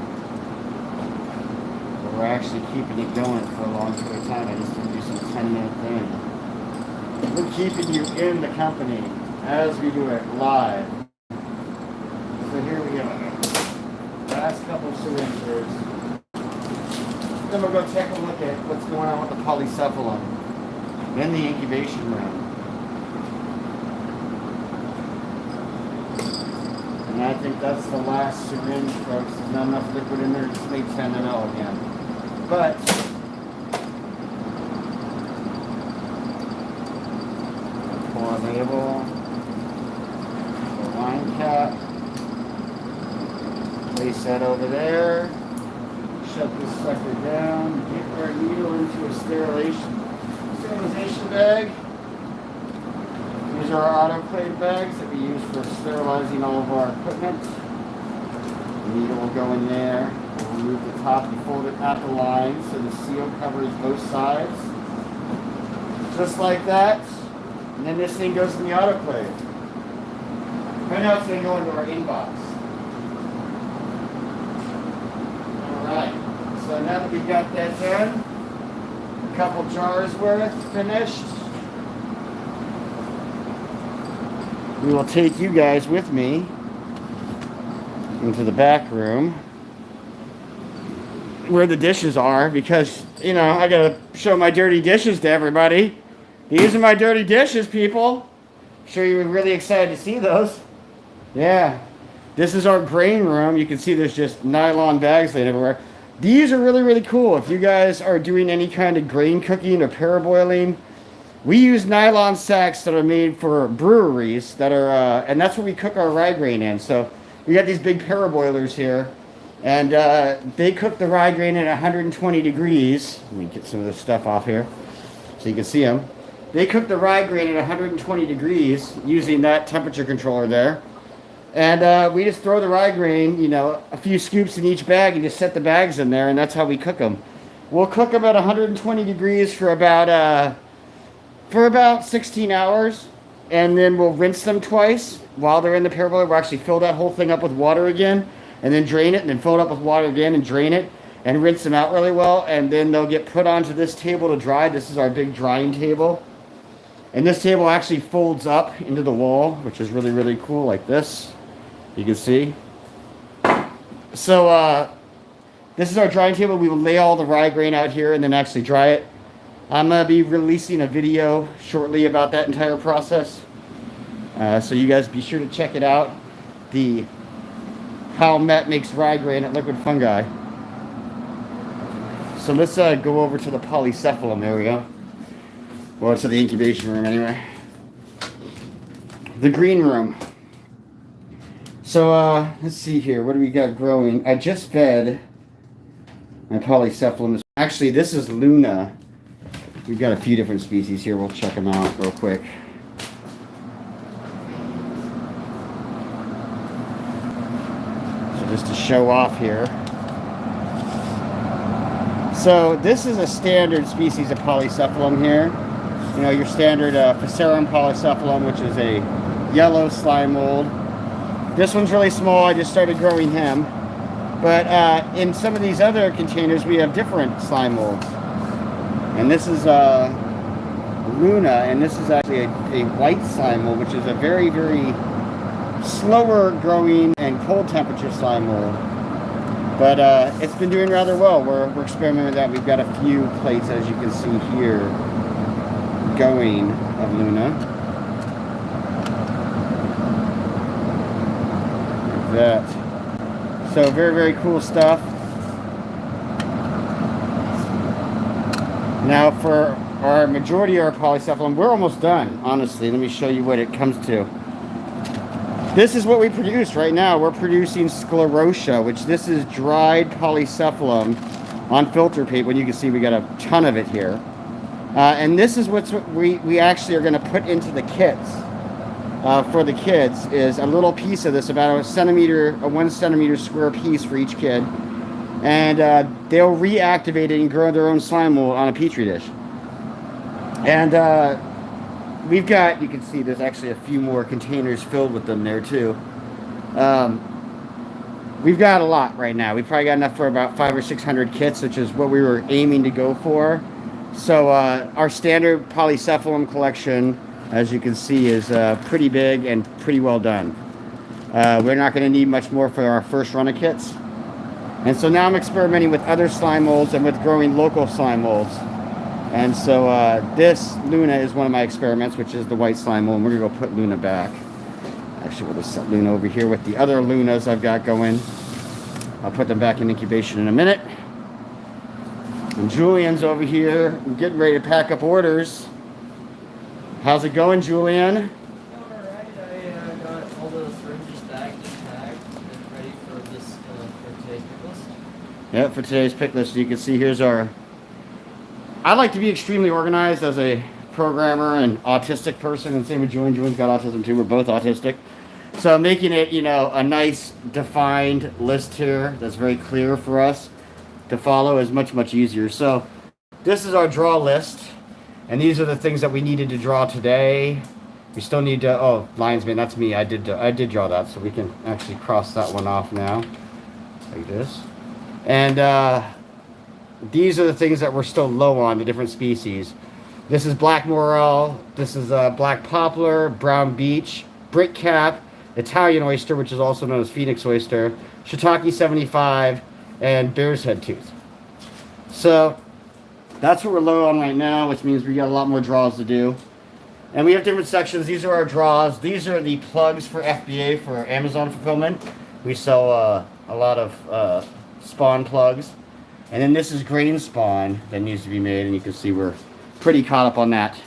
But we're actually keeping it going for a long period of time. I just didn't do some 10-minute thing. We're keeping you in the company as we do it live. So here we go. Last couple syringes. Then we'll go take a look at what's going on with the polycephalum in the incubation room. And I think that's the last syringe, folks. There's not enough liquid in there to just make 10 ml again. But pour label, the line cap, place that over there, shut this sucker down, get our needle into a sterilization bag. These are our autoclave bags that we use for sterilizing all of our equipment. The needle will go in there. We'll remove the top and fold it at the line so the seal covers both sides. Just like that. And then this thing goes in the autoclave. Right now it's going to go into our inbox. Alright, so now that we've got that done, a couple jars worth finished, we will take you guys with me into the back room where the dishes are, because, you know, I gotta show my dirty dishes to everybody. These are my dirty dishes, people. I'm sure you were really excited to see those. Yeah. This is our grain room. You can see there's just nylon bags laid everywhere. These are really, really cool. If you guys are doing any kind of grain cooking or paraboiling, we use nylon sacks that are made for breweries that are, and that's what we cook our rye grain in. So we got these big paraboilers here, and they cook the rye grain at 120 degrees. Let me get some of this stuff off here so you can see them. They cook the rye grain at 120 degrees using that temperature controller there. And we just throw the rye grain, you know, a few scoops in each bag and just set the bags in there, and that's how we cook them. We'll cook them at 120 degrees for about 16 hours, and then we'll rinse them twice while they're in the paraboiler. We'll actually fill that whole thing up with water again, and then drain it, and then fill it up with water again and drain it, and rinse them out really well, and then they'll get put onto this table to dry. This is our big drying table. And this table actually folds up into the wall, which is really, really cool, like this. You can see. So this is our drying table. We will lay all the rye grain out here and then actually dry it. I'm going to be releasing a video shortly about that entire process. So you guys be sure to check it out. The How Met Makes Rye Grain at Liquid Fungi. So let's go over to the polycephalum area. Well, to the incubation room anyway. The green room. So let's see here. What do we got growing? I just fed my polycephalum. Actually, this is Luna. We've got a few different species here. We'll check them out real quick. So just to show off here. So this is a standard species of polycephalum here. You know, your standard Phacerum polycephalum, which is a yellow slime mold. This one's really small. I just started growing him. But in some of these other containers, we have different slime molds. And this is Luna, and this is actually a white slime mold, which is a very, very slower growing and cold temperature slime mold. But it's been doing rather well. We're experimenting with that. We've got a few plates, as you can see here, going of Luna. Like that. So very, very cool stuff. Now for our majority of our polycephalum, we're almost done, honestly. Let me show you what it comes to. This is what we produce right now. We're producing sclerotia, which this is dried polycephalum on filter paper. And you can see we got a ton of it here. And this is what we actually are going to put into the kits for the kids, is a little piece of this, about a 1 centimeter square piece for each kid. And they'll reactivate it and grow their own slime mold on a petri dish. And we've got, you can see there's actually a few more containers filled with them there too. We've got a lot right now. We've probably got enough for about 500 or 600 kits, which is what we were aiming to go for. So our standard polycephalum collection, as you can see, is pretty big and pretty well done. We're not going to need much more for our first run of kits. And so now I'm experimenting with other slime molds and with growing local slime molds. And so this Luna is one of my experiments, which is the white slime mold. And we're going to go put Luna back. Actually, we'll just set Luna over here with the other Lunas I've got going. I'll put them back in incubation in a minute. And Julian's over here getting ready to pack up orders. How's it going, Julian? Alright, I got all the syringes bagged and tagged and ready for this for today's pick list. Yeah, for today's pick list, you can see here's our... I like to be extremely organized as a programmer and autistic person, and same with Julian. Julian's got autism too. We're both autistic. So making it, you know, a nice defined list here that's very clear for us to follow is much, much easier. So this is our draw list, and these are the things that we needed to draw today. We still need to, oh, Lion's Mane, that's me. I did draw that, so we can actually cross that one off now, like this. And these are the things that we're still low on, the different species. This is black morel, this is black poplar, brown beach, brick cap, Italian oyster, which is also known as phoenix oyster, shiitake 75, and bear's head tooth. So that's what we're low on right now, which means we got a lot more draws to do. And we have different sections. These are our draws. These are the plugs for FBA, for Amazon fulfillment. We sell a lot of spawn plugs. And then this is grain spawn that needs to be made, and you can see we're pretty caught up on that.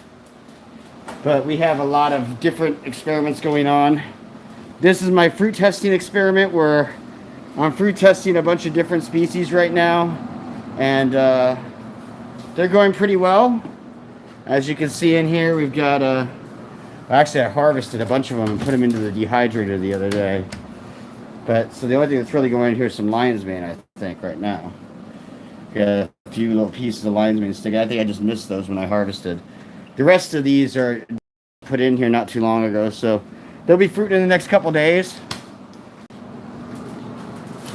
But we have a lot of different experiments going on. This is my fruit testing experiment where I'm fruit testing a bunch of different species right now, and they're going pretty well. As you can see in here, we've got actually I harvested a bunch of them and put them into the dehydrator the other day. But so the only thing that's really going in here is some lion's mane, I think, right now. Got a few little pieces of lion's mane sticking. I think I just missed those when I harvested. The rest of these are put in here not too long ago, so they'll be fruiting in the next couple days.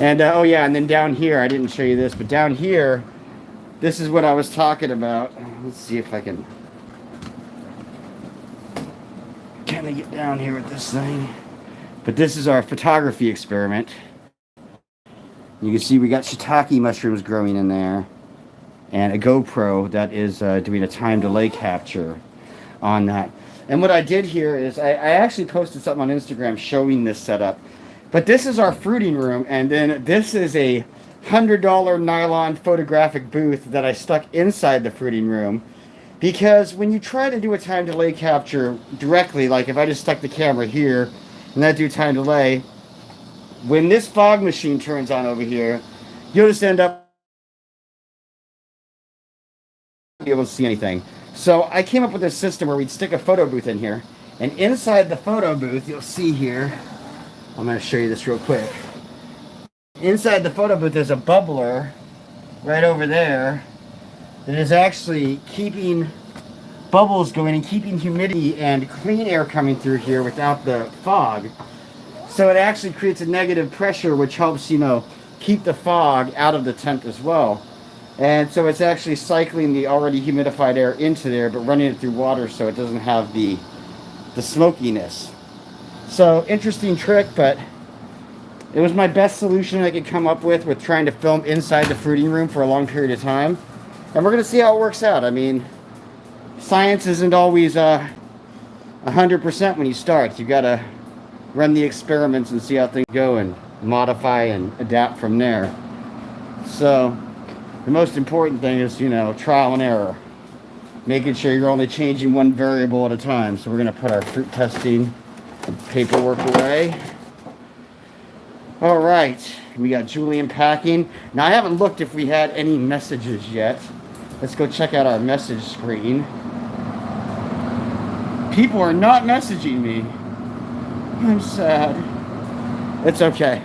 And oh yeah, and then down here, I didn't show you this, but down here, this is what I was talking about. Let's see if I can kind of get down here with this thing. But this is our photography experiment. You can see we got shiitake mushrooms growing in there, and a GoPro that is doing a time delay capture on that. And what I did here is I actually posted something on Instagram showing this setup. But this is our fruiting room, and then this is a $100 nylon photographic booth that I stuck inside the fruiting room. Because when you try to do a time delay capture directly, like if I just stuck the camera here and I do time delay, when this fog machine turns on over here, you'll just end up be able to see anything. So I came up with this system where we'd stick a photo booth in here, and inside the photo booth, you'll see here, I'm going to show you this real quick. Inside the photo booth, there's a bubbler right over there that is actually keeping bubbles going and keeping humidity and clean air coming through here without the fog. So it actually creates a negative pressure, which helps, you know, keep the fog out of the tent as well. And so it's actually cycling the already humidified air into there, but running it through water so it doesn't have the smokiness. So interesting trick, but it was my best solution I could come up with trying to film inside the fruiting room for a long period of time. And we're going to see how it works out. I mean, science isn't always 100% when you start. You got to run the experiments and see how things go and modify and adapt from there. So the most important thing is, you know, trial and error. Making sure you're only changing one variable at a time. So we're going to put our fruit testing paperwork away. All right, we got Julian packing. Now I haven't looked if we had any messages yet. Let's go check out our message screen. People are not messaging me. I'm sad. It's okay.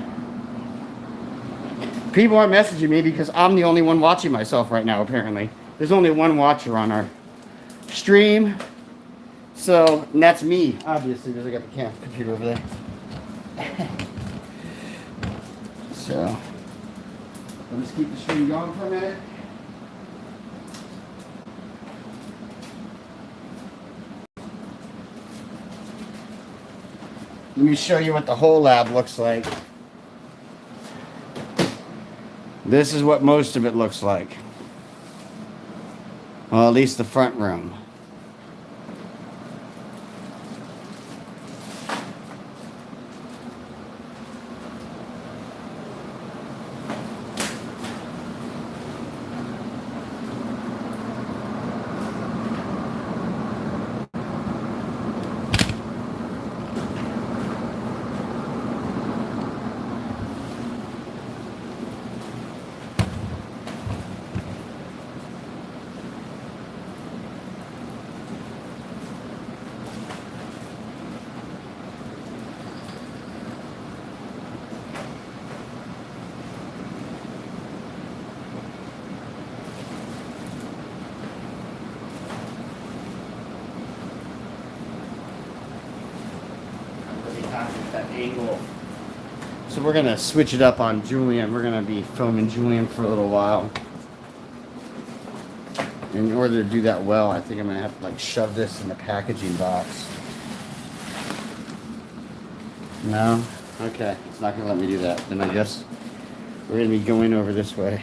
People are messaging me because I'm the only one watching myself right now, apparently. There's only one watcher on our stream. So, and that's me, obviously, because I got the computer over there. So, I'll just keep the stream going for a minute. Let me show you what the whole lab looks like. This is what most of it looks like. Well, at least the front room. angle. So we're gonna switch it up on Julian. We're gonna be filming Julian for a little while. In order to do that well, I think I'm gonna have to like shove this in the packaging box. No? Okay, it's not gonna let me do that. Then I guess we're gonna be going over this way.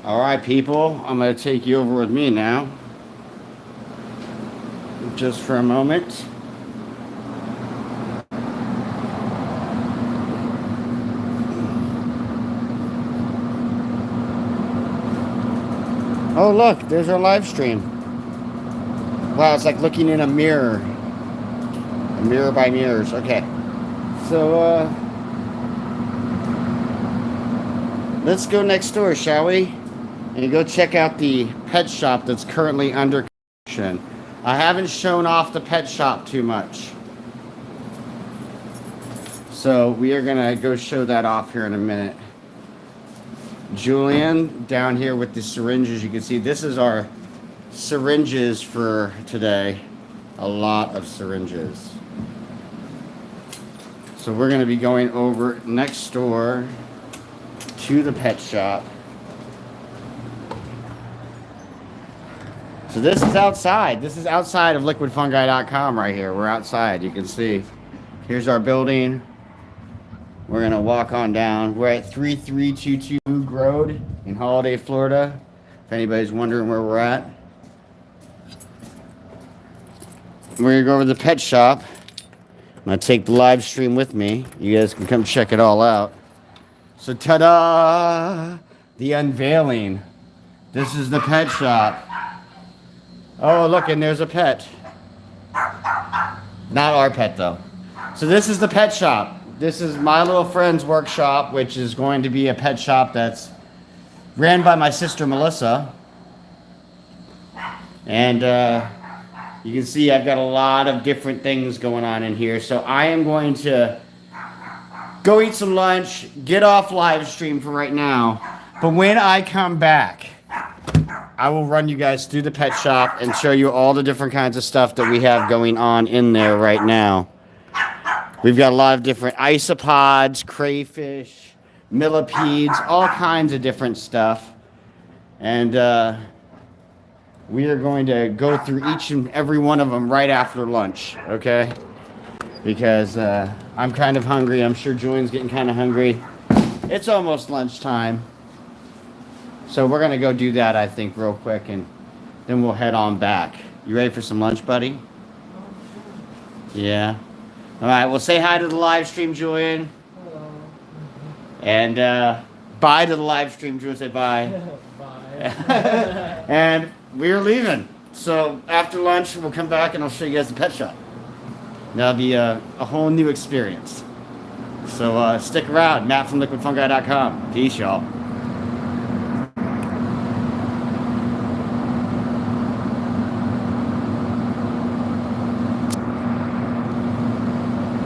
All right, people, I'm going to take you over with me now. Just for a moment. Oh, look, there's our live stream. Wow, it's like looking in a mirror. A mirror by mirrors. Okay. So, let's go next door, shall we? And go check out the pet shop that's currently under construction. I haven't shown off the pet shop too much. So we are gonna go show that off here in a minute. Julian down here with the syringes. You can see this is our syringes for today. A lot of syringes. So we're gonna be going over next door to the pet shop. So this is outside. This is outside of liquidfungi.com right here. We're outside. You can see. Here's our building. We're going to walk on down. We're at 3322 Moog Road in Holiday, Florida. If anybody's wondering where we're at. We're going to go over to the pet shop. I'm going to take the live stream with me. You guys can come check it all out. So, ta-da! The unveiling. This is the pet shop. Oh, look, and there's a pet. Not our pet, though. So this is the pet shop. This is my little friend's workshop, which is going to be a pet shop that's ran by my sister, Melissa. And you can see I've got a lot of different things going on in here. So I am going to go eat some lunch, get off live stream for right now. But when I come back, I will run you guys through the pet shop and show you all the different kinds of stuff that we have going on in there right now. We've got a lot of different isopods, crayfish, millipedes, all kinds of different stuff. And we are going to go through each and every one of them right after lunch, okay? Because I'm kind of hungry. I'm sure Julian's getting kind of hungry. It's almost lunchtime. So we're going to go do that, I think, real quick, and then we'll head on back. You ready for some lunch, buddy? Yeah. All right, well, say hi to the live stream, Julian. Hello. And bye to the live stream, Julian. Say bye. Bye. And we're leaving. So after lunch, we'll come back and I'll show you guys the pet shop. That'll be a whole new experience. So stick around. Matt from liquidfungi.com. Peace, y'all.